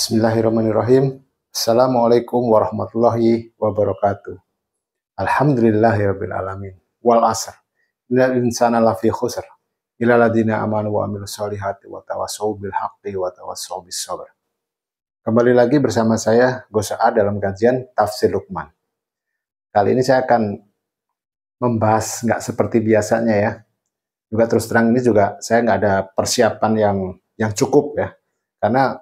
Bismillahirrahmanirrahim. Assalamualaikum warahmatullahi wabarakatuh. Alhamdulillahirabbil alamin. Wal asr. Innal insana lafi khusr. Illal ladzina amanu wa amilus solihati wa tawassaw bil haqqi wa tawassaw bis sabr. Kembali lagi bersama saya Gus A dalam kajian Tafsir Luqman. Kali ini saya akan membahas nggak seperti biasanya ya. Juga terus terang ini juga saya nggak ada persiapan yang cukup ya. Karena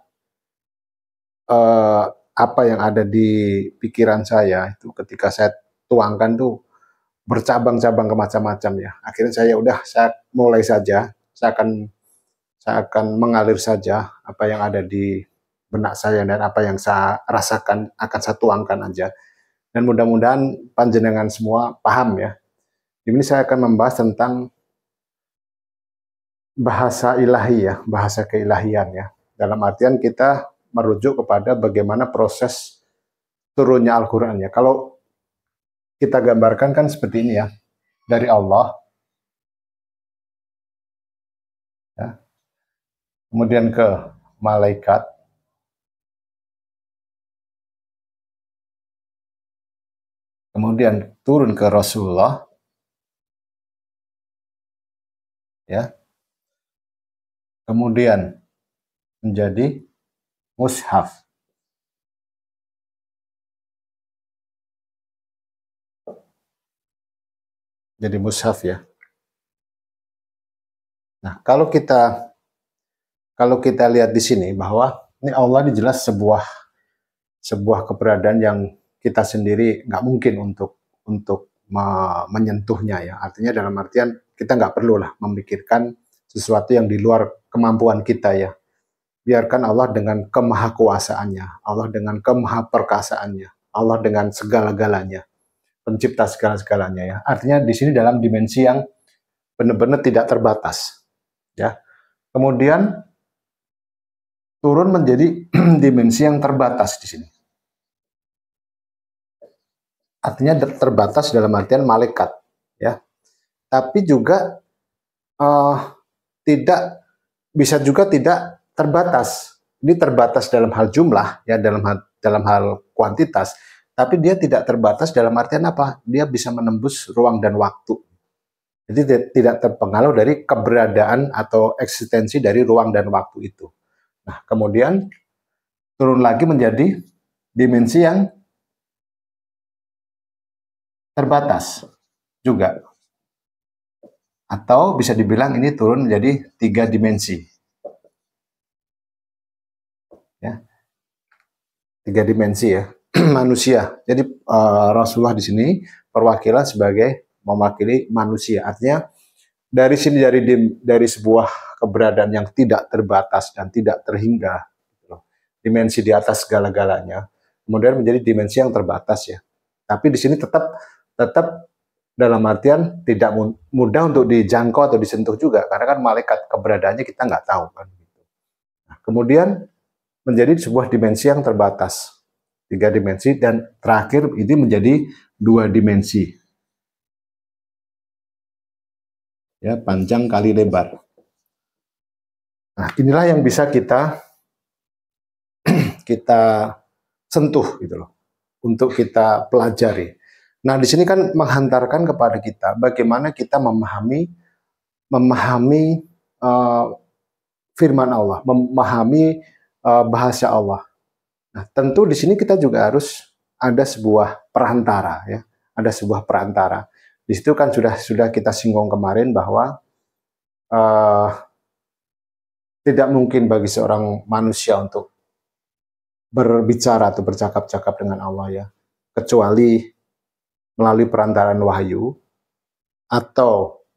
apa yang ada di pikiran saya itu ketika saya tuangkan tuh bercabang-cabang ke macam-macam ya. Akhirnya saya mulai saja. Saya akan mengalir saja apa yang ada di benak saya dan apa yang saya rasakan akan saya tuangkan aja. Dan mudah-mudahan panjenengan semua paham ya. Ini saya akan membahas tentang bahasa ilahi ya, bahasa keilahian ya. Dalam artian kita merujuk kepada bagaimana proses turunnya Al-Quran ya. Kalau kita gambarkan kan seperti ini ya, dari Allah, ya. Kemudian ke malaikat, kemudian turun ke Rasulullah, ya, kemudian menjadi mushaf. Jadi mushaf ya. Nah, kalau kita lihat di sini bahwa ini Allah ini jelas sebuah keberadaan yang kita sendiri nggak mungkin untuk menyentuhnya ya. Artinya dalam artian kita nggak perlu lah memikirkan sesuatu yang di luar kemampuan kita ya. Biarkan Allah dengan kemahakuasaannya, Allah dengan kemahaperkasaannya, Allah dengan segala-galanya, pencipta segala-galanya ya. Artinya di sini dalam dimensi yang benar-benar tidak terbatas ya. Kemudian turun menjadi dimensi yang terbatas di sini. Artinya terbatas dalam artian malaikat ya. Tapi juga tidak bisa juga tidak terbatas. Ini terbatas dalam hal jumlah ya, dalam hal kuantitas, tapi dia tidak terbatas dalam artian apa? Dia bisa menembus ruang dan waktu. Jadi tidak terpengaruh dari keberadaan atau eksistensi dari ruang dan waktu itu. Nah, kemudian turun lagi menjadi dimensi yang terbatas juga. Atau bisa dibilang ini turun menjadi 3 dimensi. Ya. 3 dimensi ya. Manusia. Jadi Rasulullah di sini perwakilan sebagai mewakili manusia. Artinya dari sini dari sebuah keberadaan yang tidak terbatas dan tidak terhingga, gitu. Dimensi di atas segala-galanya, kemudian menjadi dimensi yang terbatas ya. Tapi di sini tetap dalam artian tidak mudah untuk dijangkau atau disentuh juga, karena kan malaikat keberadaannya kita nggak tahu kan. Nah, kemudian menjadi sebuah dimensi yang terbatas, 3 dimensi, dan terakhir ini menjadi 2 dimensi. Ya, panjang kali lebar. Nah, inilah yang bisa kita sentuh gitu loh, untuk kita pelajari. Nah, di sini kan menghantarkan kepada kita bagaimana kita memahami firman Allah, memahami bahasa Allah. Nah, tentu di sini kita juga harus ada sebuah perantara ya, ada sebuah perantara. Di situ kan sudah kita singgung kemarin bahwa tidak mungkin bagi seorang manusia untuk berbicara atau bercakap-cakap dengan Allah ya, kecuali melalui perantaraan wahyu atau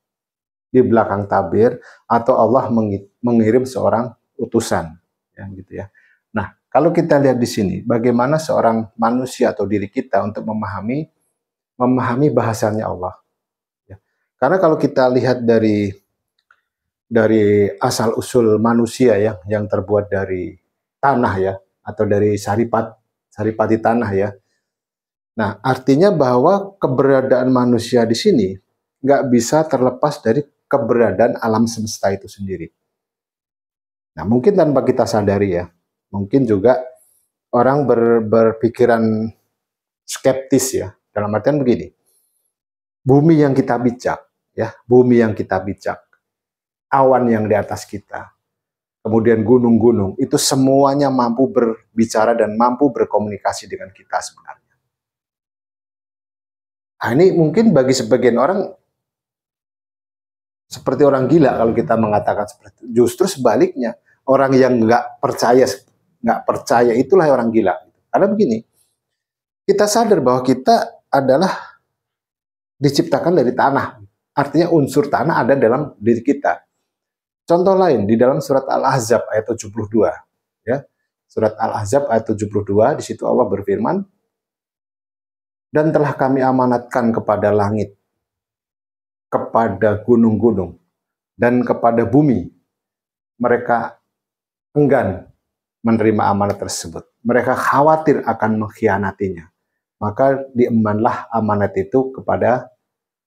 di belakang tabir, atau Allah mengirim seorang utusan ya, gitu ya. Nah, kalau kita lihat di sini bagaimana seorang manusia atau diri kita untuk memahami bahasanya Allah ya. Karena kalau kita lihat dari asal usul manusia ya, yang terbuat dari tanah ya, atau dari saripati tanah ya. Nah, artinya bahwa keberadaan manusia di sini nggak bisa terlepas dari keberadaan alam semesta itu sendiri. Nah, mungkin tanpa kita sadari ya, mungkin juga orang berpikiran skeptis ya. Dalam artian begini, bumi yang kita bijak, ya, bumi yang kita bijak, awan yang di atas kita, kemudian gunung-gunung, itu semuanya mampu berbicara dan mampu berkomunikasi dengan kita sebenarnya. Nah, ini mungkin bagi sebagian orang seperti orang gila kalau kita mengatakan seperti itu. Justru sebaliknya, orang yang nggak percaya itulah orang gila. Karena begini, kita sadar bahwa kita adalah diciptakan dari tanah. Artinya unsur tanah ada dalam diri kita. Contoh lain di dalam surat Al-Ahzab ayat 72, ya. Surat Al-Ahzab ayat 72, di situ Allah berfirman, "Dan telah kami amanatkan kepada langit, kepada gunung-gunung, dan kepada bumi. Mereka enggan menerima amanat tersebut. Mereka khawatir akan mengkhianatinya. Maka diembanlah amanat itu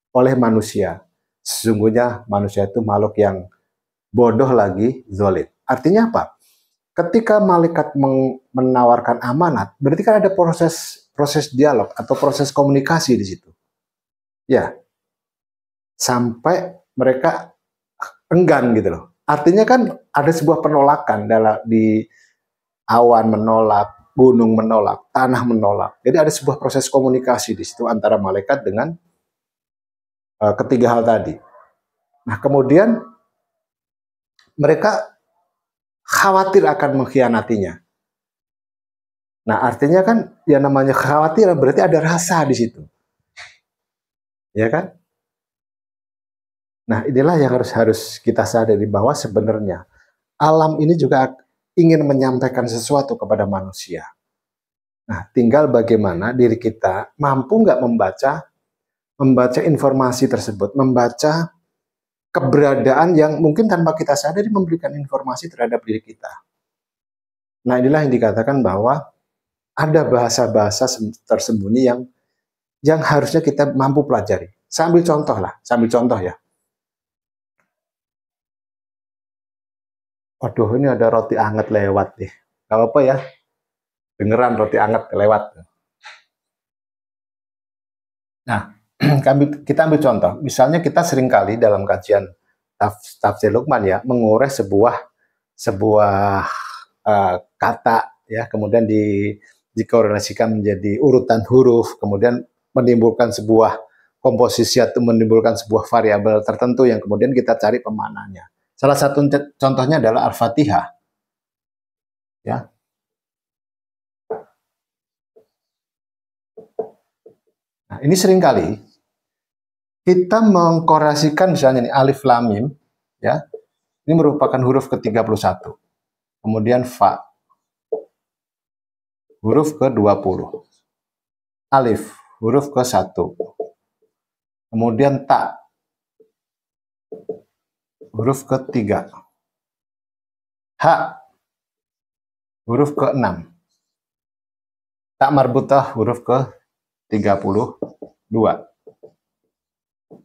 oleh manusia. Sesungguhnya manusia itu makhluk yang bodoh lagi zalim." Artinya apa? Ketika malaikat menawarkan amanat, berarti kan ada proses dialog atau proses komunikasi di situ. Ya, sampai mereka enggan gitu loh. Artinya kan ada sebuah penolakan di awan menolak, gunung menolak, tanah menolak. Jadi ada sebuah proses komunikasi di situ antara malaikat dengan ketiga hal tadi. Nah, kemudian mereka khawatir akan mengkhianatinya. Nah, artinya kan ya namanya kekhawatiran berarti ada rasa di situ. Ya kan? Nah, inilah yang harus kita sadari bahwa sebenarnya alam ini juga ingin menyampaikan sesuatu kepada manusia. Nah, tinggal bagaimana diri kita mampu nggak membaca informasi tersebut, membaca keberadaan yang mungkin tanpa kita sadari memberikan informasi terhadap diri kita. Nah, inilah yang dikatakan bahwa ada bahasa-bahasa tersembunyi yang harusnya kita mampu pelajari. Sambil contoh ya. Waduh, ini ada roti anget lewat nih. Gak apa-apa ya, dengeran roti anget lewat. Nah, kita ambil contoh. Misalnya kita seringkali dalam kajian tafsir Luqman ya, mengores sebuah kata ya, kemudian dikorelasikan menjadi urutan huruf, kemudian menimbulkan sebuah komposisi atau menimbulkan sebuah variabel tertentu yang kemudian kita cari pemaknanya. Salah satu contohnya adalah Al-Fatihah. Ya. Nah, ini seringkali kita mengkorelasikan misalnya nih alif lam mim ya. Ini merupakan huruf ke-31. Kemudian fa. Huruf ke-20. Alif, huruf ke-1. Kemudian ta. Huruf ke-3. Ha. Huruf ke-6. Ta marbutah huruf ke-32.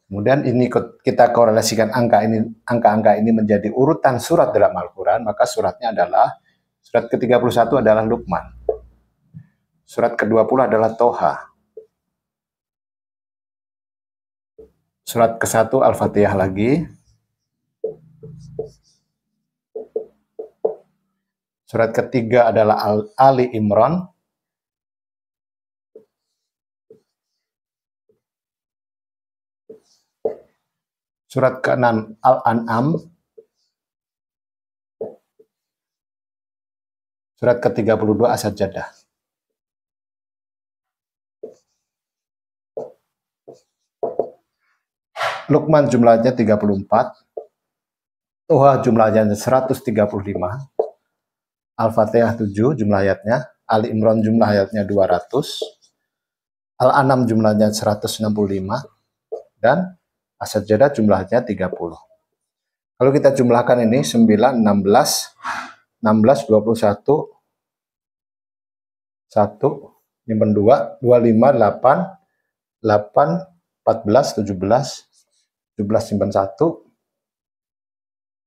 Kemudian ini kita korelasikan angka-angka ini menjadi urutan surat dalam Al-Quran, maka suratnya adalah surat ke-31 adalah Luqman. Surat ke-20 adalah Toha. Surat ke-1 Al-Fatihah lagi. Surat ketiga adalah Ali Imran. Surat ke-6 Al-An'am. Surat ke-32 As-Sajdah. Luqman jumlahnya 34. Toha jumlahnya 135. Al-Fatihah 7 jumlah ayatnya. Ali Imran jumlah ayatnya 200. Al-An'am jumlahnya 165. Dan As-Sajdah jumlahnya 30. Kalau kita jumlahkan ini 9, 16, 21, 1, nyimpen 2, 25, 8, 14, 17, 17 simpan 1, 2,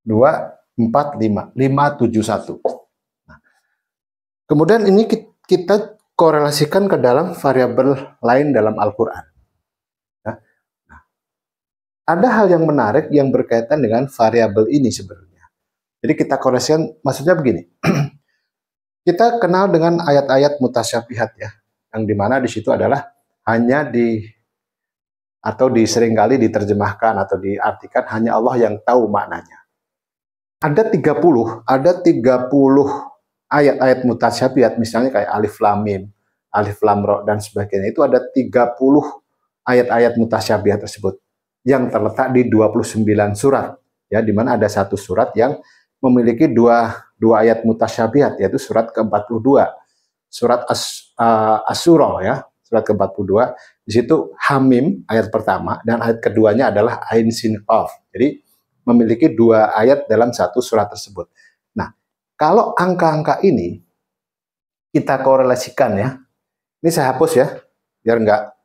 4, 5, 5, 7, 1. Nah, kemudian ini kita korelasikan ke dalam variabel lain dalam Al-Quran. Ya. Nah, ada hal yang menarik yang berkaitan dengan variabel ini sebenarnya. Jadi kita korelasikan, maksudnya begini. Kita kenal dengan ayat-ayat mutasyabihat ya, yang dimana di situ adalah hanya atau seringkali diterjemahkan atau diartikan hanya Allah yang tahu maknanya. Ada 30 ayat-ayat mutasyabihat, misalnya kayak alif lam mim, alif lam ra dan sebagainya. Itu ada 30 ayat-ayat mutasyabihat tersebut yang terletak di 29 surat ya, di mana ada satu surat yang memiliki dua ayat mutasyabihat, yaitu surat ke-42, surat Asy-Syura ya, surat ke-42. Di situ Hamim ayat pertama dan ayat keduanya adalah Ain Sin Qaf. Jadi memiliki dua ayat dalam satu surat tersebut. Nah, kalau angka-angka ini kita korelasikan ya, ini saya hapus ya, biar enggak.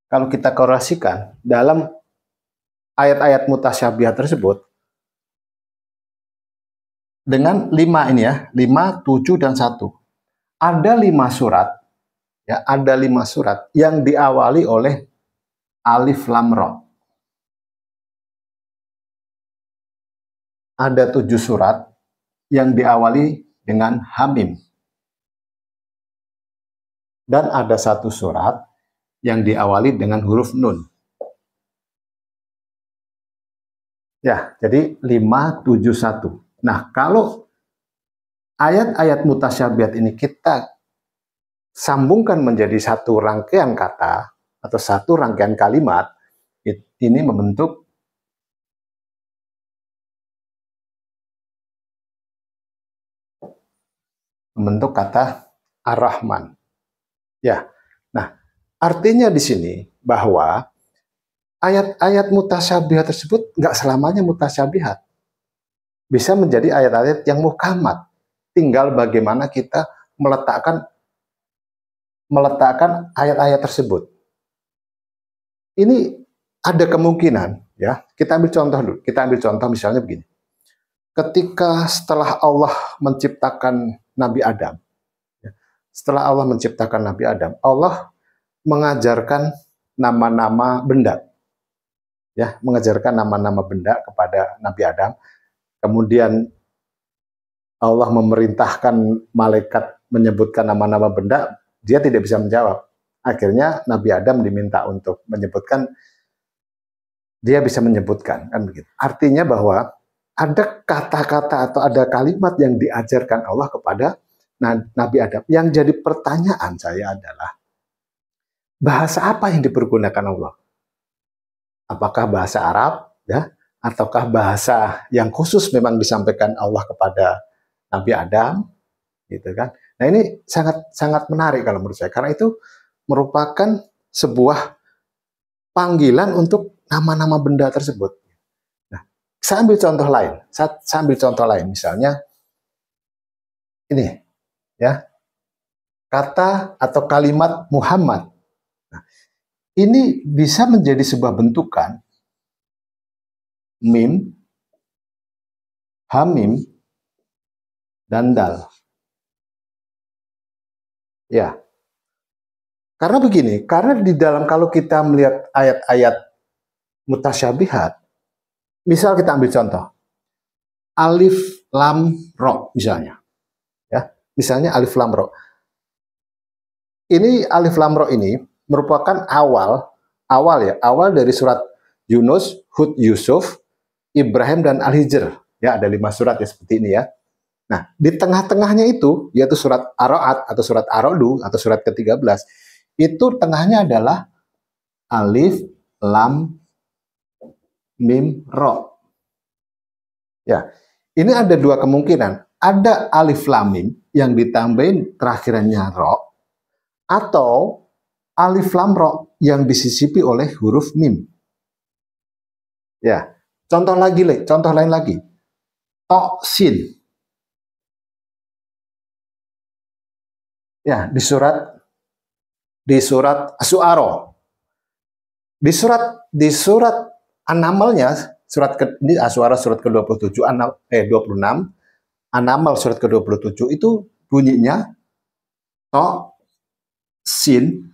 Kalau kita korelasikan dalam ayat-ayat mutasyabihat tersebut dengan 5 ini ya, 5, 7, dan 1. Ada 5 surat, ya, ada 5 surat yang diawali oleh alif lam ra. Ada 7 surat yang diawali dengan hamim. Dan ada 1 surat yang diawali dengan huruf nun. Ya, jadi 5, 7, 1. Nah, kalau ayat-ayat mutasyabihat ini kita sambungkan menjadi satu rangkaian kata atau satu rangkaian kalimat, ini membentuk kata Ar-Rahman. Ya. Nah, artinya di sini bahwa ayat-ayat mutasyabihat tersebut nggak selamanya mutasyabihat. Bisa menjadi ayat-ayat yang muhkamat. Tinggal bagaimana kita meletakkan ayat-ayat tersebut. Ini ada kemungkinan ya. Kita ambil contoh dulu. Kita ambil contoh misalnya begini. Ketika setelah Allah menciptakan Nabi Adam, Allah mengajarkan nama-nama benda, ya, mengajarkan nama-nama benda kepada Nabi Adam. Kemudian Allah memerintahkan malaikat menyebutkan nama-nama benda, dia tidak bisa menjawab. Akhirnya Nabi Adam diminta untuk menyebutkan, dia bisa menyebutkan, kan begitu. Artinya bahwa ada kata-kata atau ada kalimat yang diajarkan Allah kepada Nabi Adam. Yang jadi pertanyaan saya adalah, bahasa apa yang dipergunakan Allah? Apakah bahasa Arab, ya, ataukah bahasa yang khusus memang disampaikan Allah kepada Nabi Adam, gitu kan? Nah, ini sangat menarik kalau menurut saya, karena itu merupakan sebuah panggilan untuk nama-nama benda tersebut. Saya ambil contoh lain. Misalnya ini, ya, kata atau kalimat Muhammad. Nah, ini bisa menjadi sebuah bentukan mim, hamim, dan dal. Ya, karena begini, karena di dalam kalau kita melihat ayat-ayat mutasyabihat, misal kita ambil contoh alif lam ra misalnya, ya, misalnya alif lam ra. Ini alif lam ra ini merupakan awal dari surat Yunus, Hud, Yusuf, Ibrahim, dan Al-Hijr. Ya, ada 5 surat ya seperti ini ya. Nah, di tengah-tengahnya itu yaitu surat Ar-Ra'd atau surat Ar-Ra'd atau surat ke-13. Itu tengahnya adalah alif lam mim ra. Ya, ini ada 2 kemungkinan. Ada alif lam mim yang ditambahin terakhirannya ra, atau alif lam ra yang disisipi oleh huruf mim. Ya, contoh lain lagi. To sin. Ya, di surat Asy-Syu'ara. Di surat An-Namlnya ini Asy'ara surat ke-27 26, An-Naml surat ke-27 itu bunyinya to, sin,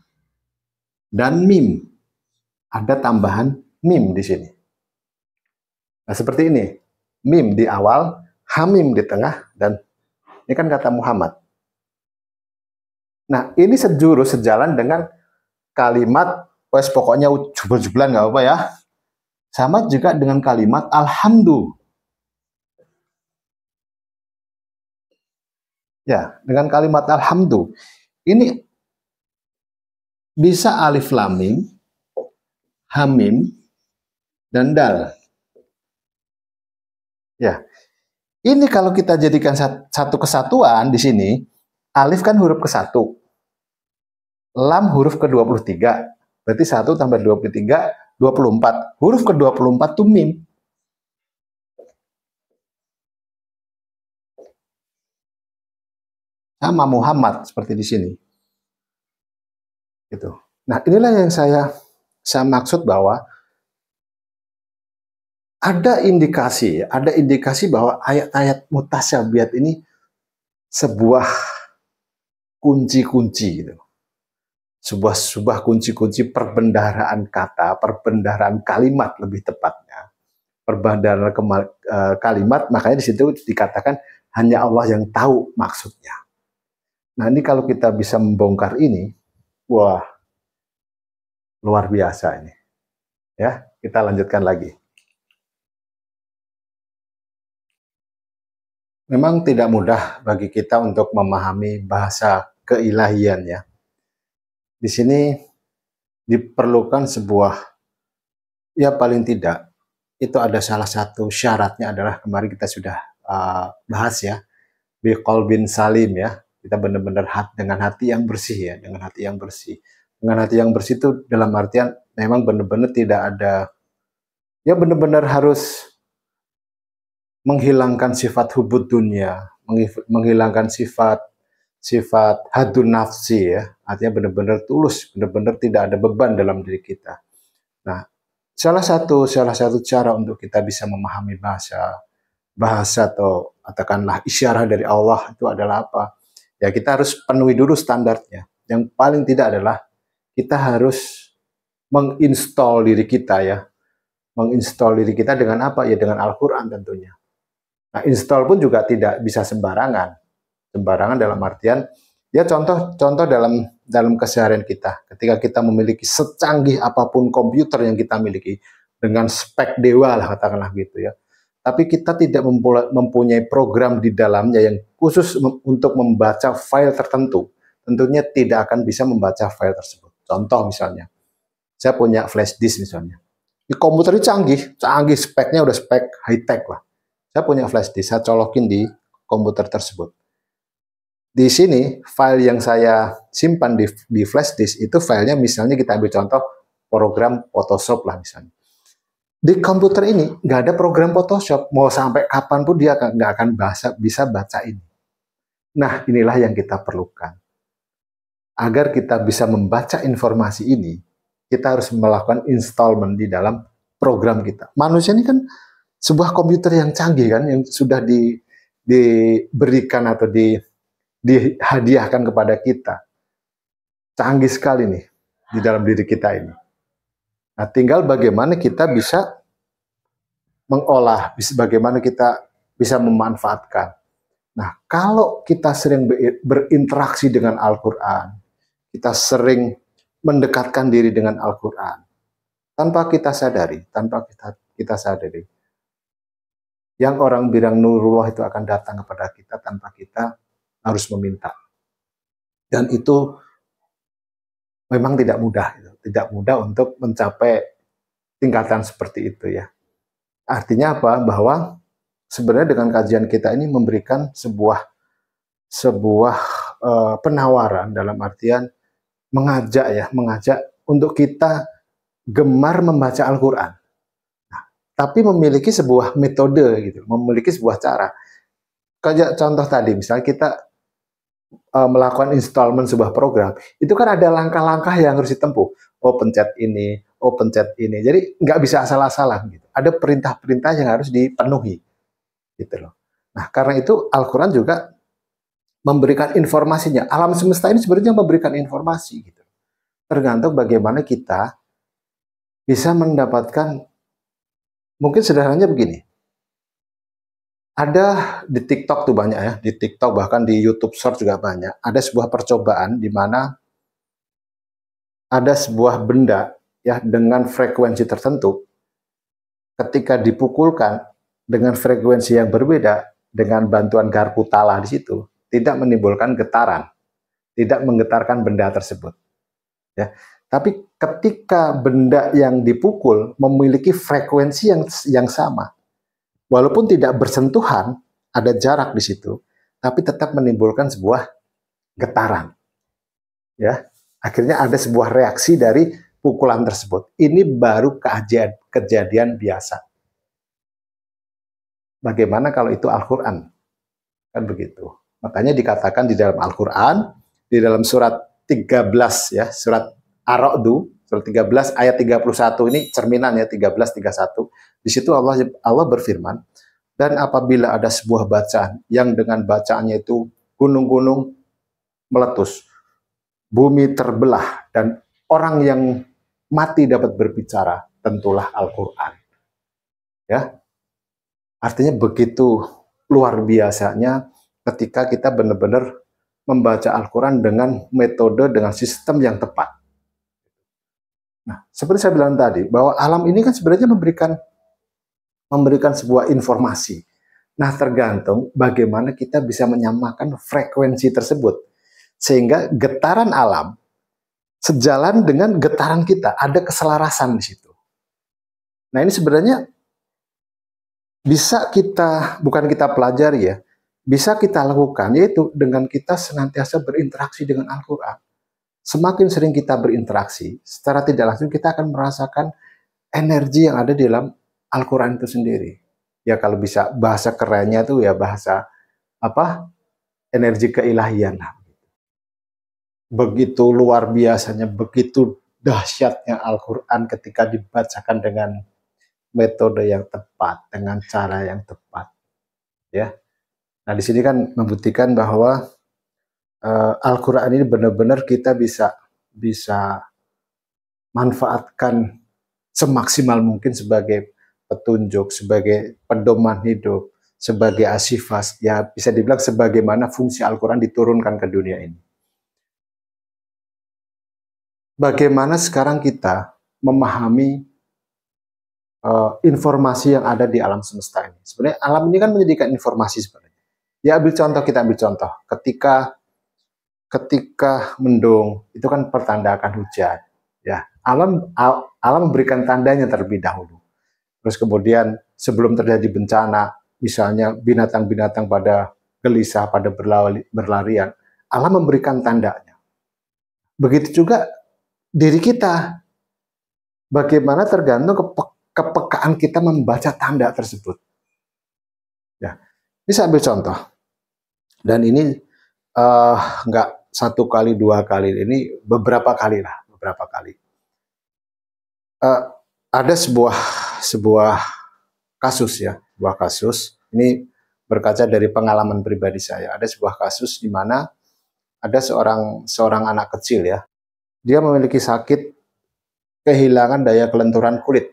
dan mim. Ada tambahan mim di sini. Nah, seperti ini. Mim di awal, hamim di tengah, dan ini kan kata Muhammad. Nah, ini sejurus, sejalan dengan kalimat, pokoknya jubel-jubelan nggak apa ya. Sama juga dengan kalimat alhamdulillah. Ya, dengan kalimat alhamdulillah. Ini bisa alif lam mim, hamim, dan dal. Ya, ini kalau kita jadikan satu kesatuan di sini, alif kan huruf ke-1, lam huruf ke-23, berarti 1 tambah 23, 24. Huruf ke-24 itu mim. Sama Muhammad seperti di sini. Gitu. Nah, inilah yang saya maksud bahwa ada indikasi bahwa ayat-ayat mutasyabihat ini sebuah kunci-kunci gitu. Sebuah kunci-kunci perbendaharaan kata, perbendaharaan kalimat lebih tepatnya. Perbendaharaan kalimat, makanya di situ dikatakan hanya Allah yang tahu maksudnya. Nah, ini kalau kita bisa membongkar ini, wah, luar biasa ini. Ya, kita lanjutkan lagi. Memang tidak mudah bagi kita untuk memahami bahasa keilahian ya. Di sini diperlukan sebuah, ya paling tidak, itu ada salah satu syaratnya adalah kemarin kita sudah bahas ya, biqalbin salim ya. Kita benar-benar dengan hati yang bersih ya, dengan hati yang bersih. Dengan hati yang bersih itu dalam artian memang benar-benar tidak ada, ya benar-benar harus menghilangkan sifat hubud dunia, menghilangkan sifat hadun nafsi ya, artinya benar-benar tulus, benar-benar tidak ada beban dalam diri kita. Nah, salah satu cara untuk kita bisa memahami bahasa atau katakanlah isyarah dari Allah itu adalah apa? Ya, kita harus penuhi dulu standarnya. Yang paling tidak adalah kita harus menginstal diri kita ya. Menginstal diri kita dengan apa? Ya dengan Al-Qur'an tentunya. Nah, install pun juga tidak bisa sembarangan. Sembarangan dalam artian ya contoh dalam keseharian kita. Ketika kita memiliki secanggih apapun komputer yang kita miliki dengan spek dewa lah katakanlah gitu ya. Tapi kita tidak mempunyai program di dalamnya yang khusus untuk membaca file tertentu. Tentunya tidak akan bisa membaca file tersebut. Contoh misalnya, saya punya flash disk misalnya. Di komputer ini canggih speknya udah spek high tech lah. Saya punya flash disk, saya colokin di komputer tersebut. Di sini, file yang saya simpan di flash disk, itu filenya misalnya kita ambil contoh program Photoshop lah misalnya. Di komputer ini, nggak ada program Photoshop. Mau sampai kapanpun dia nggak akan bisa baca ini. Nah, inilah yang kita perlukan. Agar kita bisa membaca informasi ini, kita harus melakukan installment di dalam program kita. Manusia ini kan sebuah komputer yang canggih kan, yang sudah diberikan atau dihadiahkan kepada kita. Canggih sekali nih di dalam diri kita ini. Nah, tinggal bagaimana kita bisa mengolah, bagaimana kita bisa memanfaatkan. Nah, kalau kita sering berinteraksi dengan Al-Quran, kita sering mendekatkan diri dengan Al-Quran, tanpa kita sadari, yang orang bilang nurullah itu akan datang kepada kita tanpa kita harus meminta. Dan itu memang tidak mudah untuk mencapai tingkatan seperti itu ya. Artinya apa? Bahwa sebenarnya dengan kajian kita ini memberikan sebuah penawaran dalam artian mengajak untuk kita gemar membaca Al-Quran. Nah, tapi memiliki sebuah metode gitu, memiliki sebuah cara. Kayak contoh tadi, misalnya kita melakukan installment sebuah program, itu kan ada langkah-langkah yang harus ditempuh. Oh, pencet ini, oh pencet ini. Jadi nggak bisa asal-asalan gitu. Ada perintah-perintah yang harus dipenuhi gitu loh. Nah, karena itu Al-Qur'an juga memberikan informasinya. Alam semesta ini sebenarnya memberikan informasi gitu. Tergantung bagaimana kita bisa mendapatkan, mungkin sederhananya begini. Ada di TikTok tuh banyak ya, di TikTok bahkan di YouTube Short juga banyak. Ada sebuah percobaan di mana ada sebuah benda ya dengan frekuensi tertentu, ketika dipukulkan dengan frekuensi yang berbeda dengan bantuan garpu tala di situ, tidak menimbulkan getaran, tidak menggetarkan benda tersebut. Ya, tapi ketika benda yang dipukul memiliki frekuensi yang sama, walaupun tidak bersentuhan, ada jarak di situ, tapi tetap menimbulkan sebuah getaran. Ya, akhirnya ada sebuah reaksi dari pukulan tersebut. Ini baru kejadian biasa. Bagaimana kalau itu Al-Quran? Kan begitu. Makanya dikatakan di dalam Al-Quran, di dalam surat 13 ya, surat Ar-Ra'd, surat 13 ayat 31 ini cerminan ya, 13:31. Di situ Allah berfirman, dan apabila ada sebuah bacaan yang dengan bacaannya itu gunung-gunung meletus, bumi terbelah, dan orang yang mati dapat berbicara, tentulah Al-Quran. Ya, artinya begitu luar biasanya ketika kita benar-benar membaca Al-Quran dengan metode, dengan sistem yang tepat. Nah, seperti saya bilang tadi, bahwa alam ini kan sebenarnya memberikan sebuah informasi. Nah, tergantung bagaimana kita bisa menyamakan frekuensi tersebut. Sehingga getaran alam sejalan dengan getaran kita, ada keselarasan di situ. Nah, ini sebenarnya bisa kita, bukan kita pelajari ya, bisa kita lakukan, yaitu dengan kita senantiasa berinteraksi dengan Al-Quran. Semakin sering kita berinteraksi, secara tidak langsung kita akan merasakan energi yang ada di dalam Al-Quran itu sendiri. Ya kalau bisa bahasa kerennya itu ya bahasa apa? Energi keilahian. Begitu luar biasanya, begitu dahsyatnya Al-Quran ketika dibacakan dengan metode yang tepat, dengan cara yang tepat. Ya. Nah, di sini kan membuktikan bahwa Al-Quran ini benar-benar kita bisa manfaatkan semaksimal mungkin sebagai petunjuk, sebagai pedoman hidup, sebagai asifas, ya bisa dibilang sebagaimana fungsi Al-Quran diturunkan ke dunia ini. Bagaimana sekarang kita memahami informasi yang ada di alam semesta ini? Sebenarnya alam ini kan menyediakan informasi sebenarnya. Ya kita ambil contoh. Ketika mendung, itu kan pertanda akan hujan. Ya, alam memberikan tandanya terlebih dahulu. Terus kemudian sebelum terjadi bencana, misalnya binatang-binatang pada gelisah, pada berlarian, alam memberikan tandanya. Begitu juga diri kita. Bagaimana tergantung kepekaan kita membaca tanda tersebut. Ya, ini saya ambil contoh. Dan ini nggak satu kali, dua kali, ini beberapa kali lah, beberapa kali. Ada sebuah kasus ya, sebuah kasus. Ini berkaca dari pengalaman pribadi saya. Ada sebuah kasus di mana ada seorang anak kecil ya. Dia memiliki sakit kehilangan daya kelenturan kulit.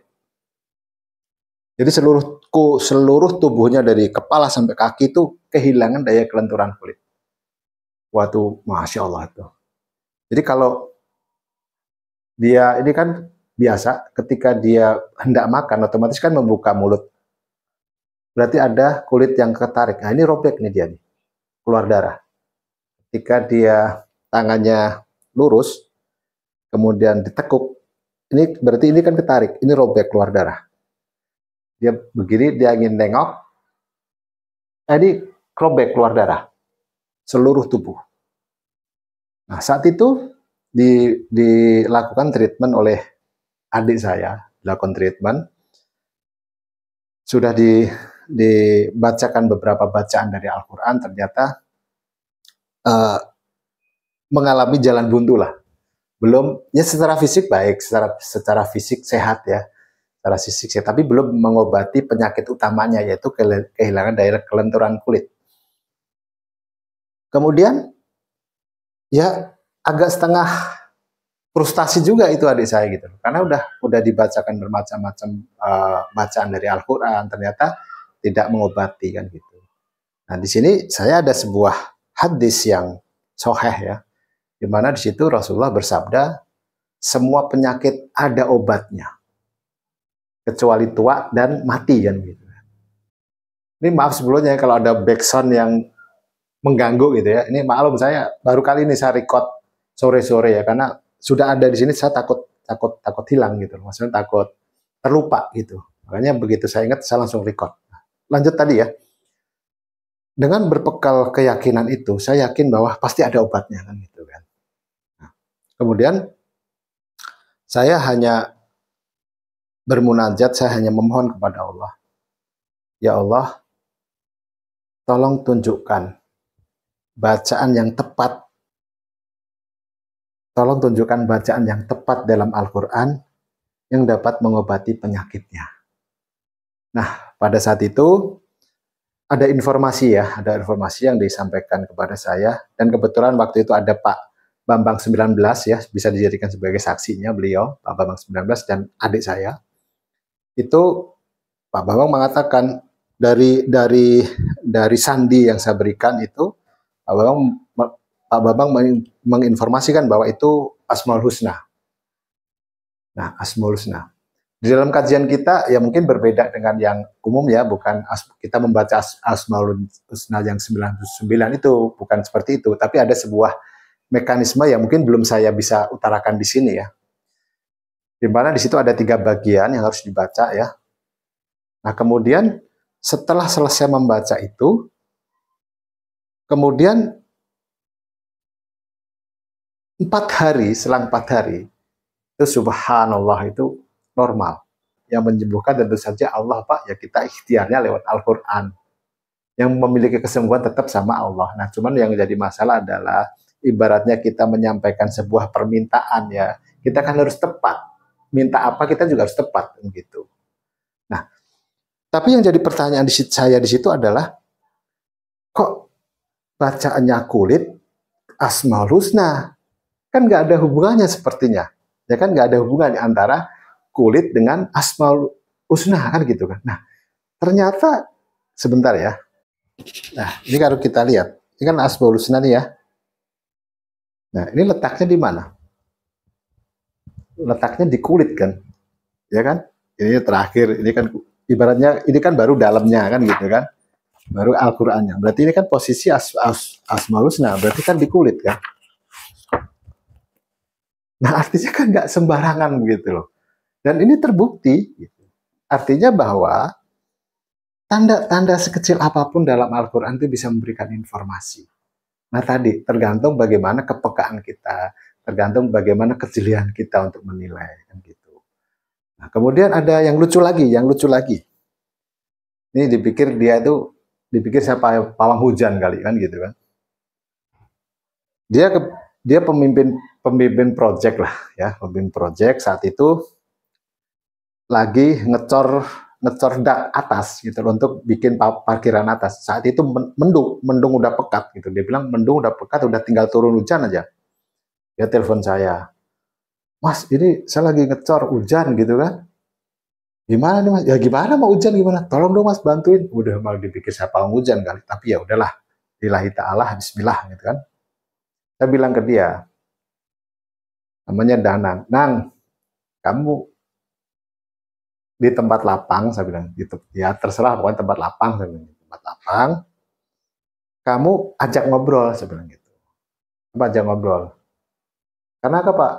Jadi seluruh tubuhnya dari kepala sampai kaki itu kehilangan daya kelenturan kulit. Waduh, Masya Allah itu. Jadi kalau dia ini kan biasa ketika dia hendak makan otomatis kan membuka mulut. Berarti ada kulit yang ketarik. Nah ini robek nih dia nih, keluar darah. Ketika dia tangannya lurus, kemudian ditekuk, ini berarti ini kan ketarik, ini robek keluar darah. Dia begini, dia ingin nengok, ini robek keluar darah, seluruh tubuh. Nah saat itu dilakukan treatment oleh adik saya, dilakukan treatment, sudah dibacakan beberapa bacaan dari Al-Quran, ternyata mengalami jalan buntu lah. belum ya secara fisik baik, secara fisik sehat ya, secara fisik sehat, tapi belum mengobati penyakit utamanya yaitu kehilangan daya kelenturan kulit. Kemudian ya agak setengah frustasi juga itu adik saya gitu, karena udah dibacakan bermacam-macam bacaan dari Al-Quran, ternyata tidak mengobati kan gitu. Nah di sini saya ada sebuah hadis yang sahih ya, di mana di situ Rasulullah bersabda, semua penyakit ada obatnya, kecuali tua dan mati kan gitu. Ini maaf sebelumnya kalau ada backsound yang mengganggu gitu ya. Ini maklum saya baru kali ini saya record sore-sore ya, karena sudah ada di sini saya takut hilang gitu. Maksudnya takut terlupa gitu. Makanya begitu saya ingat saya langsung record. Lanjut tadi ya. Dengan berbekal keyakinan itu, saya yakin bahwa pasti ada obatnya kan gitu kan. Nah, kemudian saya hanya bermunajat, saya hanya memohon kepada Allah. Ya Allah, tolong tunjukkan bacaan yang tepat. Tolong tunjukkan bacaan yang tepat dalam Al-Quran yang dapat mengobati penyakitnya. Nah, pada saat itu ada informasi ya, ada informasi yang disampaikan kepada saya, dan kebetulan waktu itu ada Pak Bambang 19 ya, bisa dijadikan sebagai saksinya beliau, Pak Bambang 19 dan adik saya. Itu Pak Bambang mengatakan dari sandi yang saya berikan itu, Pak Bambang menginformasikan bahwa itu Asmaul Husna. Nah, Asmaul Husna. Di dalam kajian kita ya mungkin berbeda dengan yang umum ya, bukan kita membaca Asmaul Husna yang 99 itu, bukan seperti itu, tapi ada sebuah mekanisme yang mungkin belum saya bisa utarakan di sini ya. Di mana di situ ada 3 bagian yang harus dibaca ya. Nah, kemudian setelah selesai membaca itu, kemudian 4 hari, selang 4 hari, itu subhanallah itu normal. Yang menyembuhkan tentu saja Allah Pak, ya kita ikhtiarnya lewat Al-Quran. Yang memiliki kesembuhan tetap sama Allah. Nah cuman yang jadi masalah adalah ibaratnya kita menyampaikan sebuah permintaan ya, kita kan harus tepat. Minta apa kita juga harus tepat gitu. Nah, tapi yang jadi pertanyaan saya di situ adalah, kok bacaannya kulit Asmaul Husna? Kan nggak ada hubungannya sepertinya. Ya kan nggak ada hubungan antara kulit dengan Asmaul Husna kan gitu kan. Nah, ternyata sebentar ya. Nah, ini kalau kita lihat, ini kan Asmaul Husna nih ya. Nah, ini letaknya di mana? Letaknya di kulit kan. Ya kan? Ini terakhir, ini kan ibaratnya ini kan baru dalamnya kan gitu kan. Baru Al-Qur'annya. Berarti ini kan posisi Asmaul Husna, berarti kan di kulit kan. Nah, artinya kan nggak sembarangan gitu loh. Dan ini terbukti. Gitu. Artinya bahwa tanda-tanda sekecil apapun dalam Al-Quran itu bisa memberikan informasi. Nah tadi, tergantung bagaimana kepekaan kita, tergantung bagaimana kejelian kita untuk menilai. Kan gitu. Nah, kemudian ada yang lucu lagi, Ini dipikir saya pawang hujan kali kan gitu kan. Dia pemimpin project lah ya, pemimpin project saat itu lagi ngecor dak atas gitu loh, untuk bikin parkiran atas. Saat itu mendung udah pekat gitu. Dia bilang mendung udah pekat, udah tinggal turun hujan aja. Dia telepon saya, Mas ini saya lagi ngecor hujan gitu kan. Gimana nih Mas? Ya gimana mau hujan gimana? Tolong dong Mas bantuin. Udah mau dipikir siapa hujan kali, tapi ya udahlah. Lillahi ta'ala, bismillah gitu kan. Saya bilang ke dia, namanya Danang, Nang, kamu di tempat lapang, saya bilang gitu ya, terserah pokoknya tempat lapang, saya bilang tempat lapang, kamu ajak ngobrol, saya bilang gitu, kamu ajak ngobrol, karena apa Pak,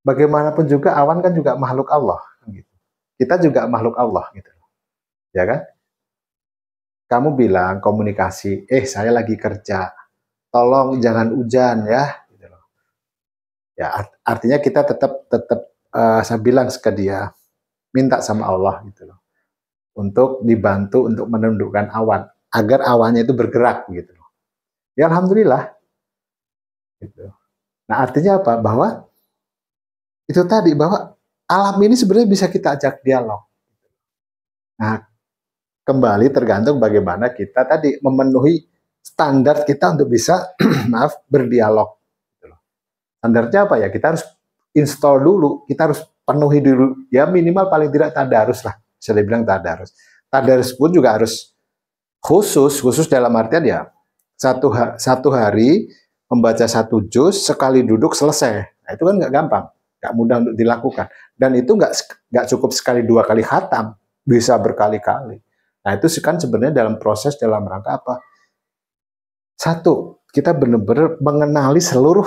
bagaimanapun juga awan kan juga makhluk Allah, gitu. Kita juga makhluk Allah gitu, ya kan, kamu bilang komunikasi, saya lagi kerja, tolong jangan hujan ya, gitu loh. Ya artinya kita tetap saya bilang ke dia, minta sama Allah gitu loh, untuk dibantu untuk menundukkan awan agar awannya itu bergerak gitu loh. Ya alhamdulillah gitu. Nah artinya apa, bahwa Itu tadi bahwa alam ini sebenarnya bisa kita ajak dialog. Nah, kembali tergantung bagaimana kita tadi memenuhi standar kita untuk bisa maaf berdialog. Standarnya apa ya? Kita harus install dulu, kita harus penuhi dulu. Ya minimal paling tidak tadarus lah. Bisa dibilang tadarus. Tadarus pun juga harus khusus dalam artian ya satu hari membaca 1 juz sekali duduk selesai. Nah, itu kan nggak gampang, nggak mudah untuk dilakukan. Dan itu nggak cukup sekali 2 kali khatam, bisa berkali-kali. Nah itu kan sebenarnya dalam proses dalam rangka apa? Satu, kita benar-benar mengenali seluruh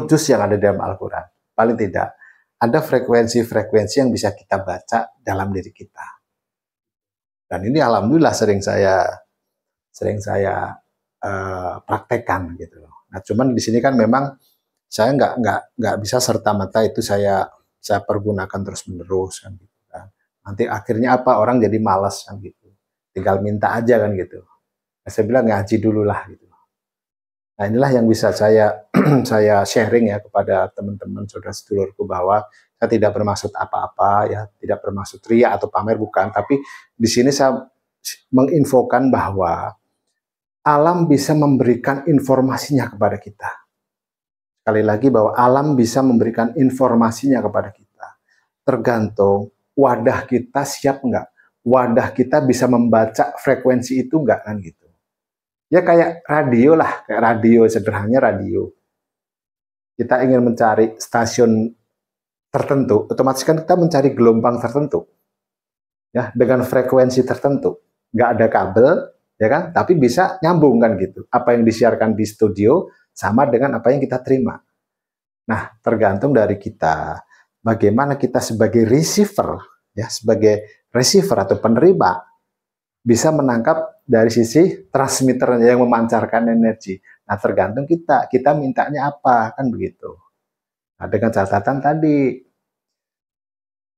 juz yang ada dalam Al-Quran. Paling tidak ada frekuensi-frekuensi yang bisa kita baca dalam diri kita. Dan ini alhamdulillah sering saya praktekkan gitu loh. Nah, cuman di sini kan memang saya nggak bisa serta merta itu saya pergunakan terus menerus kan gitu kan. Nanti akhirnya apa, orang jadi malas kan gitu. Tinggal minta aja kan gitu. Nah, saya bilang ngaji dulu lah gitu. Nah, inilah yang bisa saya saya sharing ya kepada teman-teman saudara sedulurku bahwa saya tidak bermaksud apa-apa ya, tidak bermaksud ria atau pamer, bukan, tapi di sini saya menginfokan bahwa alam bisa memberikan informasinya kepada kita. Sekali lagi bahwa alam bisa memberikan informasinya kepada kita. Tergantung wadah kita siap enggak. Wadah kita bisa membaca frekuensi itu enggak kan gitu. Ya kayak radio lah, kayak radio, sederhananya radio. Kita ingin mencari stasiun tertentu, otomatis kan kita mencari gelombang tertentu. Ya, dengan frekuensi tertentu. Nggak ada kabel, ya kan? Tapi bisa nyambung kan gitu. Apa yang disiarkan di studio sama dengan apa yang kita terima. Nah, tergantung dari kita bagaimana kita sebagai receiver, ya, sebagai receiver atau penerima bisa menangkap dari sisi transmitternya yang memancarkan energi. Nah, tergantung kita mintanya apa, kan begitu. Nah, dengan catatan tadi,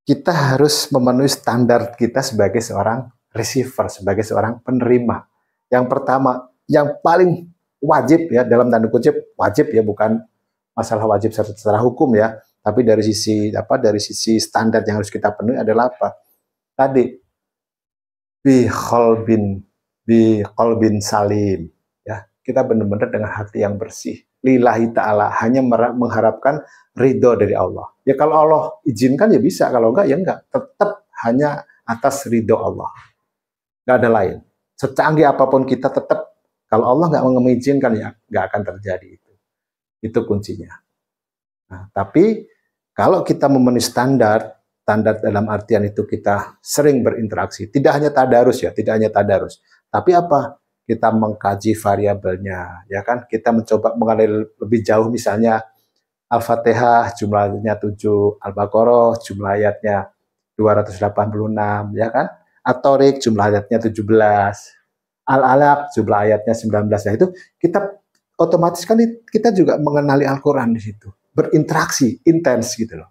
kita harus memenuhi standar kita sebagai seorang receiver, sebagai seorang penerima. Yang pertama, yang paling wajib ya, dalam tanda kutip wajib ya, bukan masalah wajib secara hukum ya, tapi dari sisi standar yang harus kita penuhi adalah apa? Tadi bi qalbin salim ya. Kita benar-benar dengan hati yang bersih. Lillahi ta'ala, hanya mengharapkan ridho dari Allah. Ya kalau Allah izinkan ya bisa, kalau enggak ya enggak. Tetap hanya atas ridho Allah. Enggak ada lain. Secanggih apapun kita tetap, kalau Allah enggak mengizinkan ya enggak akan terjadi itu. Itu kuncinya. Nah, tapi kalau kita memenuhi standar dalam artian itu kita sering berinteraksi. Tidak hanya tadarus ya, tidak hanya tadarus. Tapi apa? Kita mengkaji variabelnya, ya kan? Kita mencoba mengenali lebih jauh, misalnya Al-Fatihah jumlahnya 7, Al-Baqarah jumlah ayatnya 286, ya kan? At-Tariq jumlah ayatnya 17, Al-Alaq jumlah ayatnya 19. Nah, itu kita otomatis kan kita juga mengenali Al-Qur'an di situ. Berinteraksi intens gitu loh.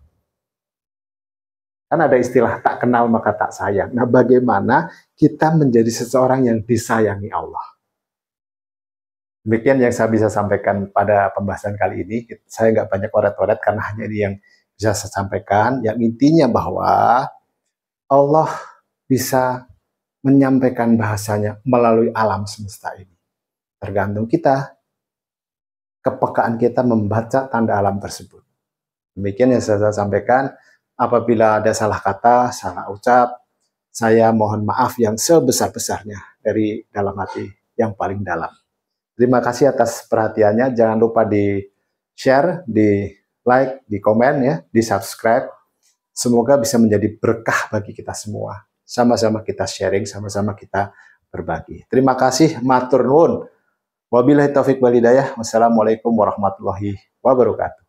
Kan ada istilah tak kenal maka tak sayang. Nah, bagaimana kita menjadi seseorang yang disayangi Allah. Demikian yang saya bisa sampaikan pada pembahasan kali ini. Saya nggak banyak oret-oret karena hanya ini yang bisa saya sampaikan. Yang intinya bahwa Allah bisa menyampaikan bahasanya melalui alam semesta ini. Tergantung kita, kepekaan kita membaca tanda alam tersebut. Demikian yang saya sampaikan. Apabila ada salah kata, salah ucap, saya mohon maaf yang sebesar-besarnya dari dalam hati yang paling dalam. Terima kasih atas perhatiannya. Jangan lupa di share, di like, di komen ya, di subscribe. Semoga bisa menjadi berkah bagi kita semua. Sama-sama kita sharing, sama-sama kita berbagi. Terima kasih, matur nuwun. Wabillahi taufik wal hidayah. Wassalamualaikum warahmatullahi wabarakatuh.